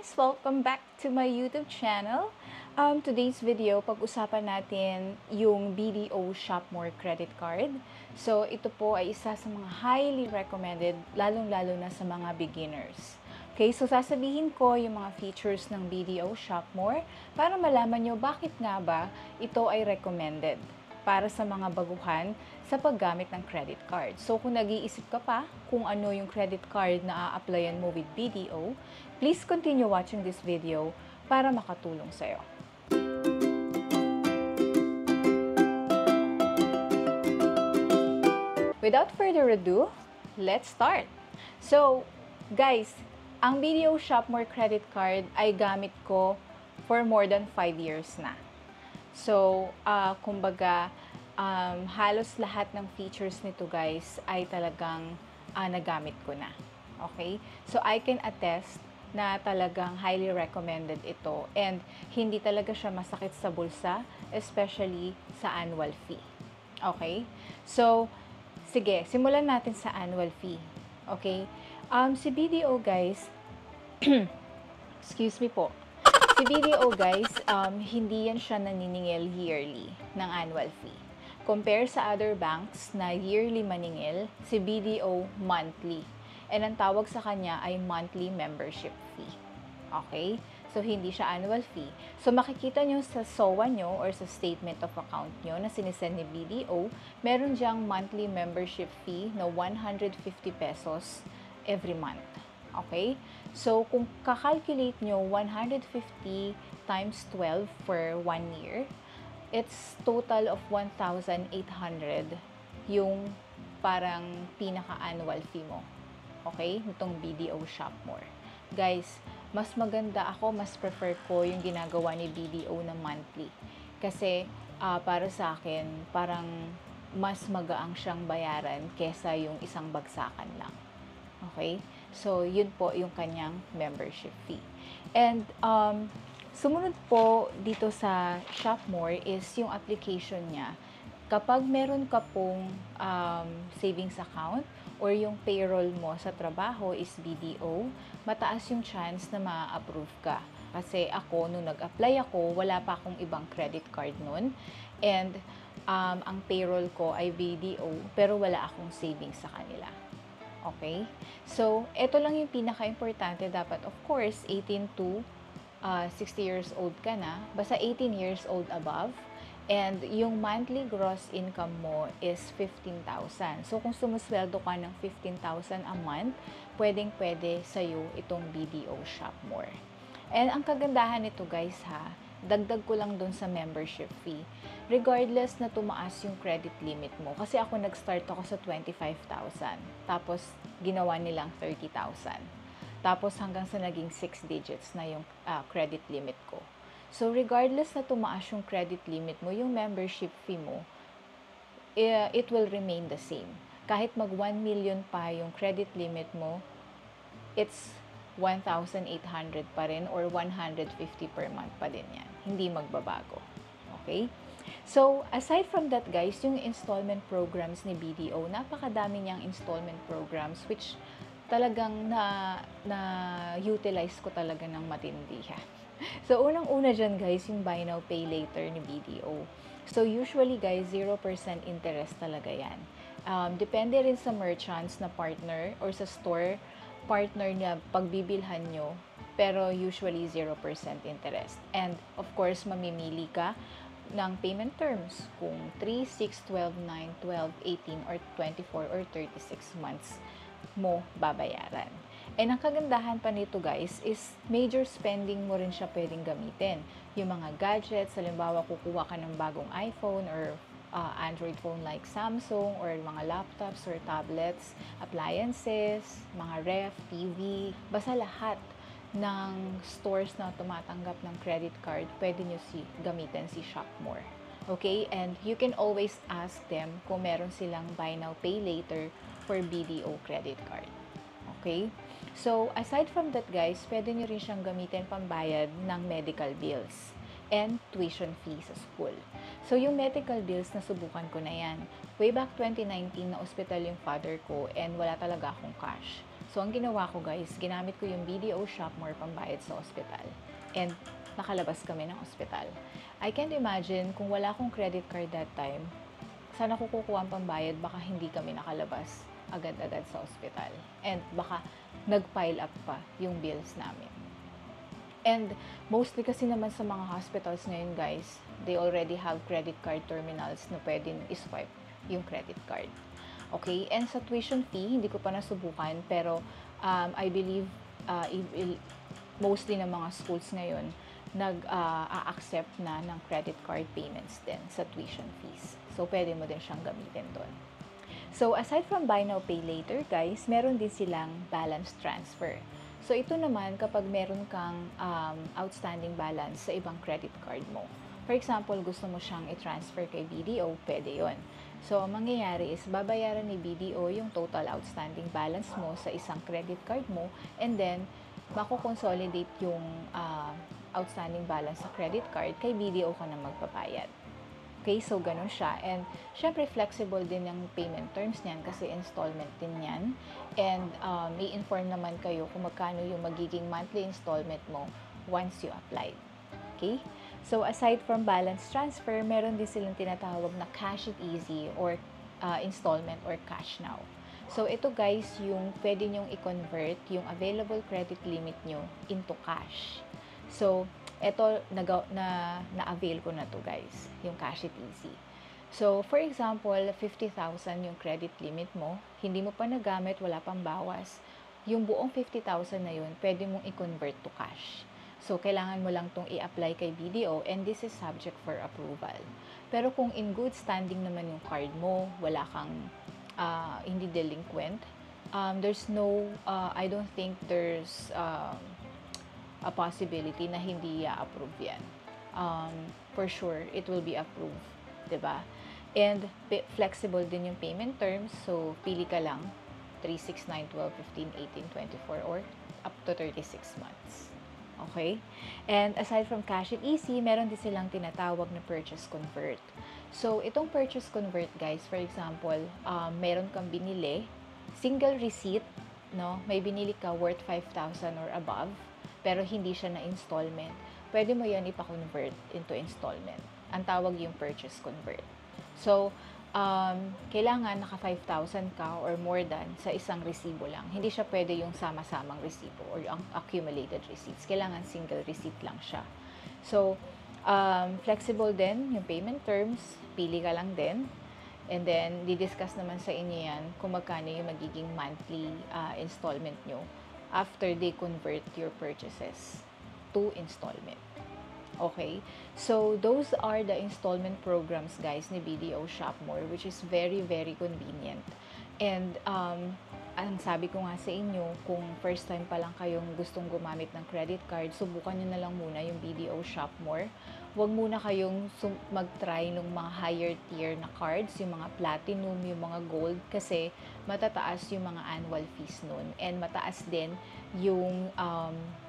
guys! Welcome back to my YouTube channel. Today's video, pag-usapan natin yung BDO Shopmore credit card. So, ito po ay isa sa mga highly recommended, lalong-lalo na sa mga beginners. Okay, so sasabihin ko yung mga features ng BDO Shopmore para malaman nyo bakit nga ba ito ay recommended para sa mga baguhan sa paggamit ng credit card. So, kung nag-iisip ka pa kung ano yung credit card na a-applyan mo with BDO, please continue watching this video para makatulong sa'yo. Without further ado, let's start! So, guys, ang BDO Shopmore credit card ay gamit ko for more than 5 years na. So, kumbaga, halos lahat ng features nito guys ay talagang nagamit ko na. Okay? So, I can attest na talagang highly recommended ito and hindi talaga siya masakit sa bulsa, especially sa annual fee. Okay? So, sige, simulan natin sa annual fee. Okay? Si BDO guys, excuse me po, si BDO guys, hindi yan siya naniningil yearly ng annual fee. Compare sa other banks na yearly maningil, si BDO monthly. And ang tawag sa kanya ay monthly membership fee. Okay? So, hindi siya annual fee. So, makikita nyo sa SOA nyo or sa statement of account nyo na sinisend ni BDO, meron diyang monthly membership fee na 150 pesos every month. Okay? So, kung kakalculate nyo 150 times 12 for 1 year, it's total of 1,800 yung parang pinaka-annual fee mo. Okay? Itong BDO Shopmore. Guys, mas maganda ako, mas prefer ko yung ginagawa ni BDO na monthly. Kasi, para sa akin, parang mas magaang siyang bayaran kesa yung isang bagsakan lang. Okay? So, yun po yung kanyang membership fee. And, sumunod po dito sa Shopmore is yung application niya. Kapag meron ka pong savings account or yung payroll mo sa trabaho is BDO, mataas yung chance na ma-approve ka. Kasi ako, nung nag-apply ako, wala pa akong ibang credit card nun. And ang payroll ko ay BDO, pero wala akong savings sa kanila. Okay? So, ito lang yung pinaka-importante. Dapat, of course, 18 to 60 years old ka na. Basta 18 years old above. And yung monthly gross income mo is 15,000. So, kung sumusweldo ka ng 15,000 a month, pwedeng-pwede sa'yo itong BDO Shopmore. And ang kagandahan nito guys ha, dagdag ko lang dun sa membership fee. Regardless na tumaas yung credit limit mo. Kasi ako nag-start ako sa 25,000. Tapos, ginawa nilang 30,000. Tapos, hanggang sa naging 6 digits na yung credit limit ko. So, regardless na tumaas yung credit limit mo, yung membership fee mo, it will remain the same. Kahit mag 1 million pa yung credit limit mo, it's 1,800 pa rin or 150 per month pa din yan. Hindi magbabago. Okay? So, aside from that guys, yung installment programs ni BDO, napakadami niyang installment programs which talagang na-utilize ko talaga ng matindi. So, unang-una dyan guys, yung buy now, pay later ni BDO. So, usually guys, 0% interest talaga yan. Depende rin sa merchants na partner or sa store partner niya pagbibilhan nyo, pero usually 0% interest. And of course, mamimili ka ng payment terms kung 3, 6, 12, 9, 12, 18, or 24 or 36 months mo babayaran. And ang kagandahan pa nito guys is major spending mo rin siya pwedeng gamitin. Yung mga gadgets, halimbawa kukuha ka ng bagong iPhone or Android phone like Samsung or mga laptops or tablets, appliances, mga ref, TV, basta lahat ng stores na tumatanggap ng credit card, pwede nyo gamitin si Shopmore. Okay? And you can always ask them kung meron silang buy now, pay later for BDO credit card. Okay? So, aside from that guys, pwede nyo rin siyang gamitin pambayad ng medical bills and tuition fee sa school. So, yung medical bills, nasubukan ko na yan. Way back 2019, na hospital yung father ko and wala talaga akong cash. So, ang ginawa ko guys, ginamit ko yung BDO Shopmore pambayad sa ospital. And nakalabas kami ng ospital. I can't imagine kung wala akong credit card that time, sana ko kukuha ang pambayad, baka hindi kami nakalabas agad-agad sa ospital. And baka nag-pile up pa yung bills namin. And mostly kasi naman sa mga hospitals ngayon guys, they already have credit card terminals na pwedeng iswipe yung credit card. Okay? And sa tuition fee, hindi ko pa nasubukan, pero I believe mostly ng mga schools ngayon nag-accept na ng credit card payments din sa tuition fees. So, pwede mo din siyang gamitin doon. So, aside from buy now, pay later, guys, meron din silang balance transfer. So, ito naman kapag meron kang outstanding balance sa ibang credit card mo. For example, gusto mo siyang i-transfer kay BDO, pwede yon. So, ang mangyayari is babayaran ni BDO yung total outstanding balance mo sa isang credit card mo, and then mako-consolidate yung outstanding balance sa credit card, kay BDO ka na magpapayad. Okay, so ganun siya. And syempre flexible din yung payment terms niyan kasi installment din yan. And i-inform naman kayo kung magkano yung magiging monthly installment mo once you applied. Okay? So aside from balance transfer, meron din silang tinatawag na cash it easy or installment or cash now. So ito guys, yung pwede nyong i-convert yung available credit limit nyo into cash. So ito, na-avail ko na to guys, yung Cash It Easy. So, for example, 50,000 yung credit limit mo, hindi mo pa nagamit, wala pang bawas. Yung buong 50,000 na yun, pwede mong i-convert to cash. So, kailangan mo lang tong i-apply kay BDO and this is subject for approval. Pero kung in good standing naman yung card mo, wala kang hindi delinquent, there's no, I don't think there's a possibility na hindi i-approve yan. For sure, it will be approved. Diba? And flexible din yung payment terms. So, pili ka lang 3, 6, 9, 12, 15, 18, 24 or up to 36 months. Okay? And aside from Cash It Easy, meron din silang tinatawag na Purchase Convert. So, itong Purchase Convert, guys, for example, meron kang binili, single receipt, no? May binili ka worth 5,000 or above, pero hindi siya na installment, pwede mo yan ipa-convert into installment. Ang tawag yung purchase convert. So, kailangan naka 5,000 ka or more than sa isang resibo lang. Hindi siya pwede yung sama-samang resibo or yung accumulated receipts. Kailangan single receipt lang siya. So, flexible din yung payment terms. Pili ka lang din. And then, didiscuss naman sa inyo yan kung magkano yung magiging monthly installment nyo after they convert your purchases to installment. Okay? So, those are the installment programs, guys, ni BDO Shopmore, which is very, very convenient. And, ang sabi ko nga sa inyo, kung first time pa lang kayong gustong gumamit ng credit card, subukan nyo na lang muna yung BDO Shopmore. Huwag muna kayong mag-try ng mga higher tier na cards, yung mga platinum, yung mga gold, kasi matataas yung mga annual fees nun. And mataas din yung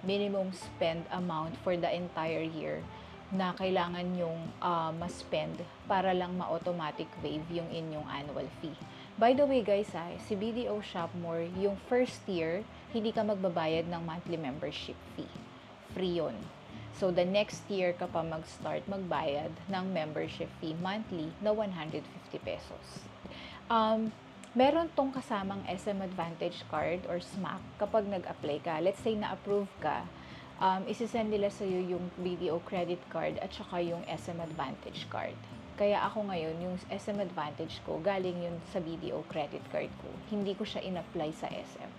minimum spend amount for the entire year na kailangan yung ma-spend para lang ma-automatic waive yung inyong annual fee. By the way guys, si BDO Shopmore, yung first year, hindi ka magbabayad ng monthly membership fee. Free yun. So, the next year ka pa mag-start magbayad ng membership fee monthly na 150 pesos. Meron tong kasamang SM Advantage card or SMAC kapag nag-apply ka. Let's say na-approve ka, isisend nila sa'yo yung BDO credit card at saka yung SM Advantage card. Kaya ako ngayon, yung SM Advantage ko, galing yun sa BDO credit card ko. Hindi ko siya in-apply sa SM.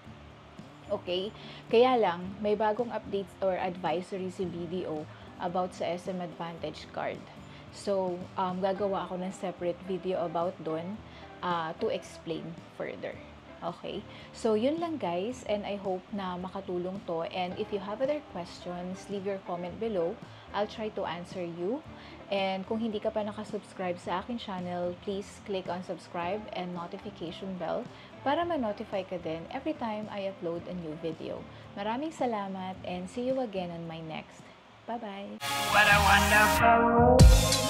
Okay? Kaya lang, may bagong updates or advisory si BDO about sa SM Advantage card. So, gagawa ako ng separate video about doon to explain further. Okay? So, yun lang guys, and I hope na makatulong to. And if you have other questions, leave your comment below. I'll try to answer you. And kung hindi ka pa nakasubscribe sa akin channel, please click on subscribe and notification bell para ma-notify ka din every time I upload a new video. Maraming salamat and see you again on my next. Bye-bye! What a wonderful